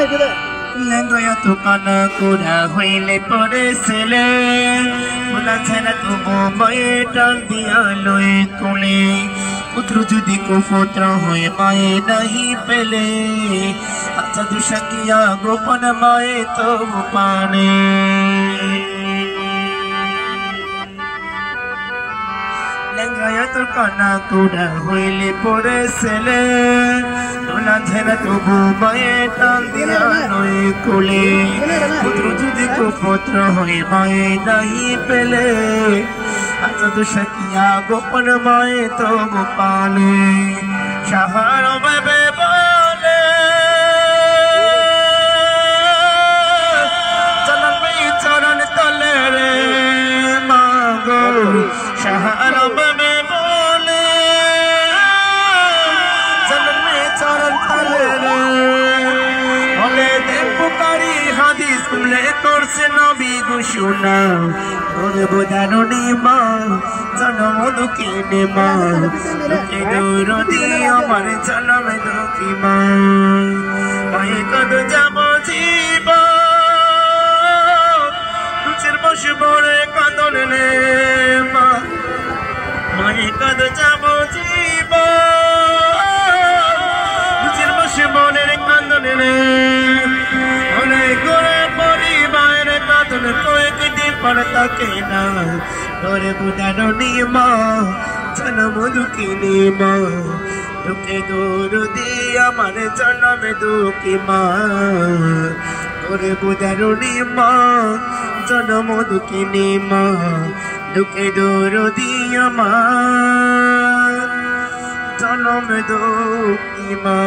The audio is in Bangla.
লেঙ্গয়া তো কানা কোড়া হইলে পরে ছেলে ওলা ছেলে তবু বয়ে টান দিয়া লই কোলে পুত্র যদি কুপুত্র হয়ে মায়ে নাহি পেলে আচ্ছা দুষাকিয়া গোপন মায়ে তবু পানে লেঙ্গয়া তো কানা কোড়া হইলে পরে ছেলে ওলা ছেলে তবু বয়ে টান দিয়া লই কোলে পুত্র যদি কুপুত্র হয়ে মায়ে নাহি পেলে আচ্ছা দুষাকিয়া গোপন মায়ে তবু পানে সাহার ভাবে বলে জনমে চরণ তলে রে মাগো সাহার ভাবে বলে জনমে চরণ তলে রে বলে দেব পুকারি হাদিস কুমলে করছে নবী ঘোষণা ওরে বোধারণী মা জনম দুঃখিনী মা দুঃখে দৌড়ি আমার জনমে দুঃখী মা মায়ে কদ যাব জীব দুচের বসে বড়ে কাঁদন রে মা মায়ে কদ যাব জীব দুচের বসে বড়ে কাঁদন রে অনেক করে পরিবার কাঁদন কয়েকদিন পর তাকে না ওরে বুধারণী মা জনম দুঃখিনী মা দুঃখে দৌড়ি আমার জনমে দুঃখী মা ওরে বুধারণী মা জনম দুঃখিনী মা দুঃখে দৌড়ি আমার জনমে দুঃখী মা